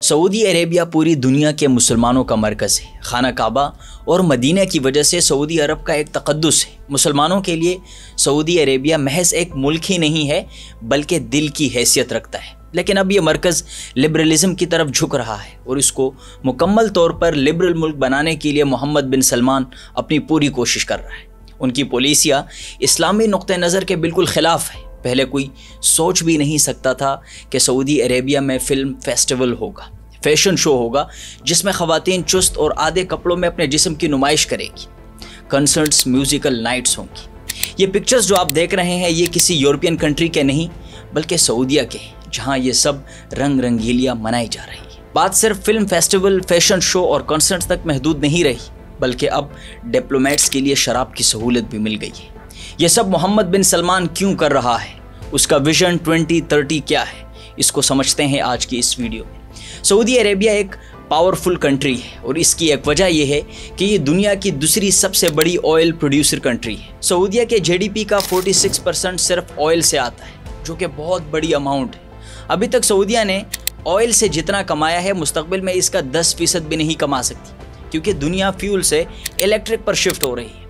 Saudi Arabia पूरी दुनिया के मुसलमानों का मरकज़ है। खाना काबा और मदीना की वजह से सऊदी अरब का एक तक़द्दुस है। मुसलमानों के लिए सऊदी अरेबिया महज एक मुल्क ही नहीं है बल्कि दिल की हैसियत रखता है। लेकिन अब ये मरकज़ लिबरलिज़म की तरफ झुक रहा है और इसको मुकम्मल तौर पर लिबरल मुल्क बनाने के लिए मोहम्मद बिन सलमान अपनी पूरी कोशिश कर रहा है। उनकी पॉलिसियाँ इस्लामी नुक्ते नज़र के बिल्कुल ख़िलाफ़ है। पहले कोई सोच भी नहीं सकता था कि सऊदी अरेबिया में फ़िल्म फेस्टिवल होगा, फैशन शो होगा जिसमें ख़वातीन चुस्त और आधे कपड़ों में अपने जिस्म की नुमाइश करेगी। कंसर्ट्स, म्यूज़िकल नाइट्स होंगी। ये पिक्चर्स जो आप देख रहे हैं ये किसी यूरोपियन कंट्री के नहीं बल्कि सऊदीया के हैं, जहाँ ये सब रंग रंगीलियाँ मनाई जा रही है। बात सिर्फ फिल्म फेस्टिवल, फैशन शो और कंसर्ट्स तक महदूद नहीं रही बल्कि अब डिप्लोमेट्स के लिए शराब की सहूलत भी मिल गई है। ये सब मोहम्मद बिन सलमान क्यों कर रहा है, उसका विजन 2030 क्या है, इसको समझते हैं आज की इस वीडियो में। सऊदी अरेबिया एक पावरफुल कंट्री है और इसकी एक वजह यह है कि ये दुनिया की दूसरी सबसे बड़ी ऑयल प्रोड्यूसर कंट्री है। सऊदीया के जीडीपी का 46% सिर्फ ऑयल से आता है, जो कि बहुत बड़ी अमाउंट है। अभी तक सऊदीया ने ऑयल से जितना कमाया है मुस्तकबिल में इसका 10% भी नहीं कमा सकती, क्योंकि दुनिया फ्यूल से इलेक्ट्रिक पर शिफ्ट हो रही है।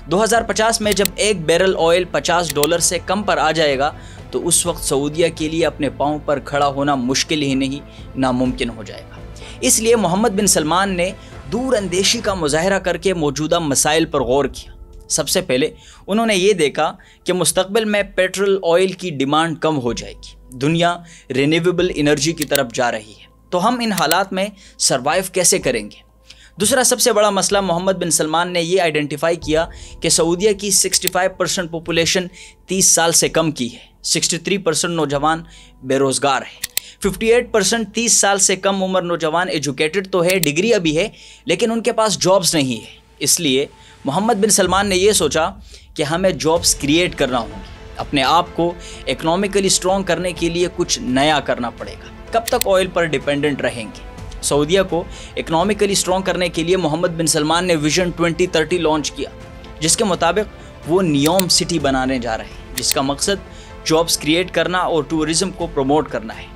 2050 में जब एक बैरल ऑयल $50 से कम पर आ जाएगा तो उस वक्त सऊदीया के लिए अपने पाँव पर खड़ा होना मुश्किल ही नहीं, नामुमकिन हो जाएगा। इसलिए मोहम्मद बिन सलमान ने दूर अंदेशी का मुजाहरा करके मौजूदा मसाइल पर गौर किया। सबसे पहले उन्होंने ये देखा कि मुस्तकबिल में पेट्रोल ऑयल की डिमांड कम हो जाएगी, दुनिया रिन्यूएबल एनर्जी की तरफ जा रही है, तो हम इन हालात में सर्वाइव कैसे करेंगे। दूसरा सबसे बड़ा मसला मोहम्मद बिन सलमान ने ये आइडेंटिफाई किया कि सऊदीया की 65% पॉपुलेशन 30 साल से कम की है, 63% नौजवान बेरोज़गार है, 58% 30 साल से कम उम्र नौजवान एजुकेटेड तो है, डिग्री अभी है, लेकिन उनके पास जॉब्स नहीं है। इसलिए मोहम्मद बिन सलमान ने यह सोचा कि हमें जॉब्स क्रिएट करना होंगी, अपने आप को इकोनॉमिकली स्ट्रॉन्ग करने के लिए कुछ नया करना पड़ेगा। कब तक ऑयल पर डिपेंडेंट रहेंगे। सऊदीया को इकोनॉमिकली स्ट्रॉन्ग करने के लिए मोहम्मद बिन सलमान ने विजन 2030 लॉन्च किया, जिसके मुताबिक वो नियोम सिटी बनाने जा रहे हैं, जिसका मकसद जॉब्स क्रिएट करना और टूरिज्म को प्रमोट करना है।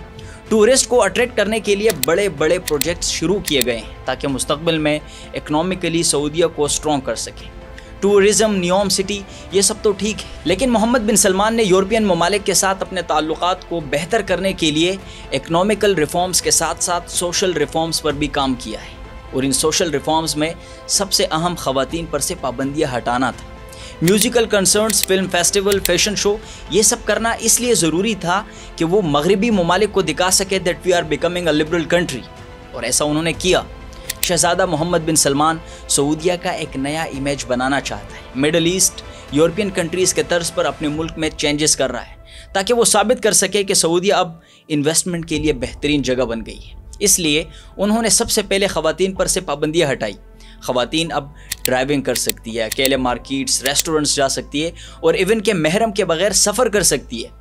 टूरिस्ट को अट्रैक्ट करने के लिए बड़े बड़े प्रोजेक्ट्स शुरू किए गए हैं ताकि मुस्तकबिल में इकोनॉमिकली सऊदीया को स्ट्रॉन्ग कर सके। टूरिज्म, नियोम सिटी, ये सब तो ठीक है, लेकिन मोहम्मद बिन सलमान ने यूरोपियन ममालिक के साथ अपने ताल्लुकात को बेहतर करने के लिए इकोनॉमिकल रिफॉर्म्स के साथ साथ सोशल रिफॉर्म्स पर भी काम किया है। और इन सोशल रिफॉर्म्स में सबसे अहम ख़वातीन पर से पाबंदियाँ हटाना था। Musical concerts, film festival, fashion show, ये सब करना इसलिए ज़रूरी था कि वो मगरबी ममालिक को दिखा सके that we are becoming a liberal country, और ऐसा उन्होंने किया। शहजादा मोहम्मद बिन सलमान सऊदीया का एक नया इमेज बनाना चाहता है। मिडल ईस्ट, यूरोपियन कंट्रीज़ के तर्ज पर अपने मुल्क में चेंजेस कर रहा है ताकि वो साबित कर सके कि सऊदीया अब इन्वेस्टमेंट के लिए बेहतरीन जगह बन गई है। इसलिए उन्होंने सबसे पहले ख़वातीन पर से पाबंदियाँ हटाई। ख़वातीन अब ड्राइविंग कर सकती है, अकेले मार्केट्स, रेस्टोरेंट्स जा सकती है और इवन के महरम के बगैर सफ़र कर सकती है।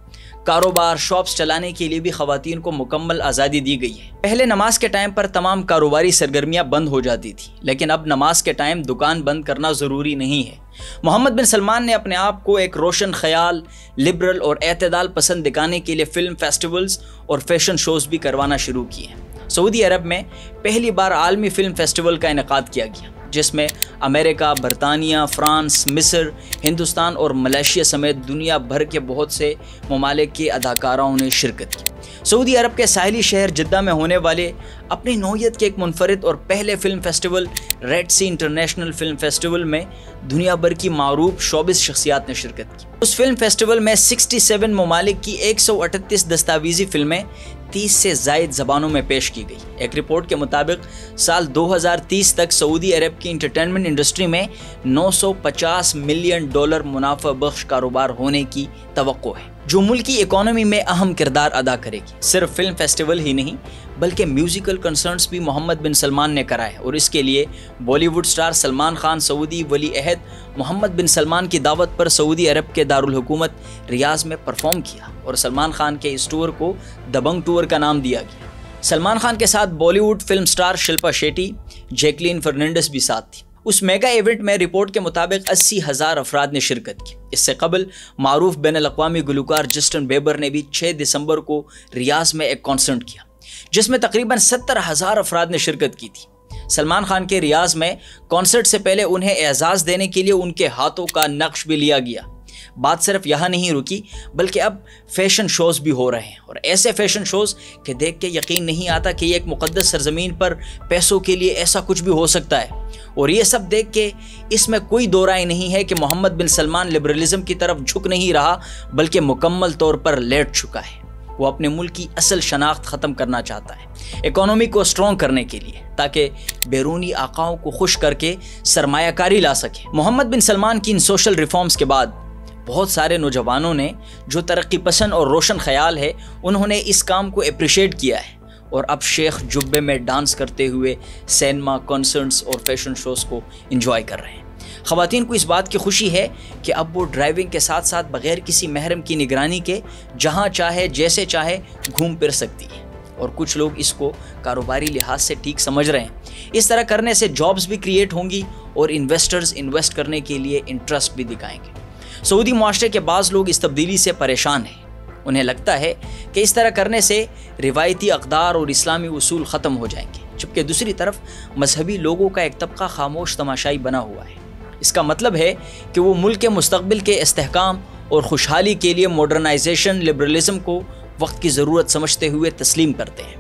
कारोबार, शॉप्स चलाने के लिए भी ख़वातीन को मुकम्मल आज़ादी दी गई है। पहले नमाज के टाइम पर तमाम कारोबारी सरगर्मियाँ बंद हो जाती थी, लेकिन अब नमाज के टाइम दुकान बंद करना ज़रूरी नहीं है। मोहम्मद बिन सलमान ने अपने आप को एक रोशन ख्याल, लिबरल और एतदाल पसंद दिखाने के लिए फ़िल्म फेस्टिवल्स और फैशन शोज़ भी करवाना शुरू किए। सऊदी अरब में पहली बार आलमी फ़िल्म फेस्टिवल का इनेकाद किया गया, जिसमें अमेरिका, बरतानिया, फ्रांस, मिस्र, हिंदुस्तान और मलेशिया समेत दुनिया भर के बहुत से ममालिक के अदाकाराओं ने शिरकत की। सऊदी अरब के साहिली शहर जिद्दा में होने वाले अपनी नौइयत के एक मुनफरिद और पहले फ़िल्म फेस्टिवल रेड सी इंटरनेशनल फ़िल्म फेस्टिवल में दुनिया भर की मारूफ शोबिस शख्सियात ने शिरकत की। उस फिल्म फेस्टिवल में 67 ममालिक की 138 दस्तावेज़ी फ़िल्में 30 से ज़ायद ज़बानों में पेश की गई। एक रिपोर्ट के मुताबिक साल 2030 तक सऊदी अरब की इंटरटेनमेंट इंडस्ट्री में $950 मिलियन मुनाफा बख्श कारोबार होने की तवक्को है, जो मुल्क की इकोनॉमी में अहम किरदार अदा करेगी। सिर्फ फिल्म फेस्टिवल ही नहीं बल्कि म्यूज़िकल कंसर्ट्स भी मोहम्मद बिन सलमान ने कराए और इसके लिए बॉलीवुड स्टार सलमान खान सऊदी वली अहद मोहम्मद बिन सलमान की दावत पर सऊदी अरब के दारुल हुकूमत रियाज में परफॉर्म किया और सलमान खान के इस टूर को दबंग टूर का नाम दिया गया। सलमान खान के साथ बॉलीवुड फिल्म स्टार शिल्पा शेट्टी, जैकलीन फर्नांडिस भी साथ थी। उस मेगा इवेंट में रिपोर्ट के मुताबिक 80,000 अफराद ने शिरकत की। इससे कबल मारूफ बैनुल अक़वामी गुलकार जस्टिन बीबर ने भी 6 दिसंबर को रियाज में एक कॉन्सर्ट किया। جس میں تقریباً 70,000 افراد نے شرکت کی تھی۔ سلمان خان کے ریاض میں کانسرٹ سے پہلے انہیں اعزاز دینے کے لیے ان کے ہاتھوں کا نقش بھی لیا گیا۔ بات صرف یہاں نہیں رکی بلکہ اب فیشن شوز بھی ہو رہے ہیں، اور ایسے فیشن شوز کہ دیکھ کے یقین نہیں آتا کہ یہ ایک مقدس سرزمین پر پیسوں کے لیے ایسا کچھ بھی ہو سکتا ہے۔ اور یہ سب دیکھ کے اس میں کوئی دو رائے نہیں ہے کہ محمد بن سلمان لبرلزم کی طرف جھک نہیں رہا بلکہ مکمل طور پر لیٹ چکا ہے۔ وہ اپنے ملک کی اصل شناخت ختم کرنا چاہتا ہے، اکانومی کو اسٹرانگ کرنے کے لیے، تاکہ بیرونی آقاؤں کو خوش کر کے سرمایہ کاری لا سکے۔ محمد بن سلمان کی ان سوشل ریفارمز کے بعد بہت سارے نوجوانوں نے جو ترقی پسند اور روشن خیال ہے انہوں نے اس کام کو اپریشیٹ کیا ہے، اور اب شیخ جبے میں ڈانس کرتے ہوئے سینما، کنسرٹس اور فیشن شوز کو انجوائے کر رہے ہیں۔ خواتین کو اس بات کی خوشی ہے کہ اب وہ ڈرائیونگ کے ساتھ ساتھ بغیر کسی محرم کی نگرانی کے جہاں چاہے جیسے چاہے گھوم پھر سکتی ہے، اور کچھ لوگ اس کو کاروباری لحاظ سے ٹھیک سمجھ رہے ہیں۔ اس طرح کرنے سے جابز بھی کریٹ ہوں گی اور انویسٹرز انویسٹ کرنے کے لیے انٹرسٹ بھی دکھائیں گے۔ سعودی معاشرے کے بعض لوگ اس تبدیلی سے پریشان ہیں۔ انہیں لگتا ہے کہ اس طرح کرنے سے روایتی اقدار اور اسلامی اصول ختم ہو جائیں گے، جبکہ دوسری طرف مذہبی لوگوں کا ایک طبقہ خاموش تماشائی بنا ہوا ہے۔ اس کا مطلب ہے کہ وہ ملک کے مستقبل کے استحکام اور خوشحالی کے لیے ماڈرنائزیشن، لبرلزم کو وقت کی ضرورت سمجھتے ہوئے تسلیم کرتے ہیں۔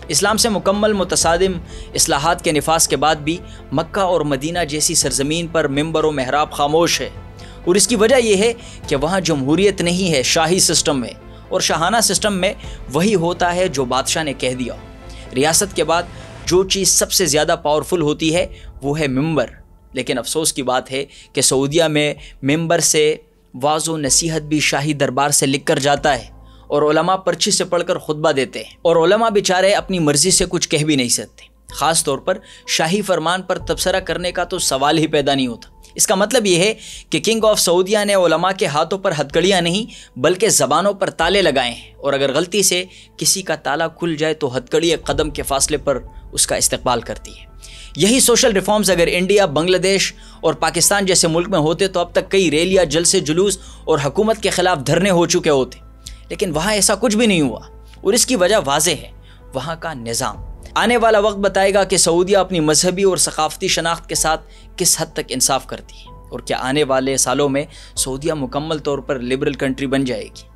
اسلام سے مکمل متصادم اصلاحات کے نفاذ کے بعد بھی مکہ اور مدینہ جیسی سرزمین پر منبر و محراب خاموش ہے، اور اس کی وجہ یہ ہے کہ وہاں جمہوریت نہیں ہے، شاہی سسٹم ہے، اور شاہانہ سسٹم میں وہی ہوتا ہے جو بادشاہ نے کہہ دیا ہو۔ ریاست کے بعد جو چیز سب سے زیادہ پاورفل ہوتی ہے وہ ہے منبر، لیکن افسوس کی بات ہے کہ سعودیہ میں منبر سے واعظ و نصیحت بھی شاہی دربار سے لکھ کر جاتا ہے، اور علماء پرچی سے پڑھ کر خطبہ دیتے ہیں، اور علماء بیچارے اپنی مرضی سے کچھ کہہ بھی نہیں سکتے۔ خاص طور پر شاہی فرمان پر تبصرہ کرنے کا تو سوال ہی پیدا نہیں ہوتا۔ اس کا مطلب یہ ہے کہ کنگ آف سعودیہ نے علماء کے ہاتھوں پر ہتکڑیاں نہیں بلکہ زبانوں پر تالے لگائے ہیں، اور اگر غلطی سے کسی کا تالا کھل جائے تو ہتکڑی ایک قدم کے فاصلے پر اس کا استقبال کرتی ہے۔ یہی سوشل ریفارمز اگر انڈیا، بنگلہ دیش اور پاکستان جیسے ملک میں ہوتے تو اب تک کئی ریلیاں، جلسے، جلوس اور حکومت کے خلاف دھرنے ہو چکے ہوتے، لیکن وہاں ایسا کچھ بھی نہیں ہوا، اور اس کی وجہ واضح ہے، وہاں کا نظام۔ آنے والا وقت بتائے گا کہ سعودیہ اپنی مذہبی اور ثقافتی شناخت کے ساتھ کس حد تک انصاف کرتی ہے، اور کیا آنے والے سالوں میں سعودیہ مکمل طور پر لبرل کنٹری بن جائے گی۔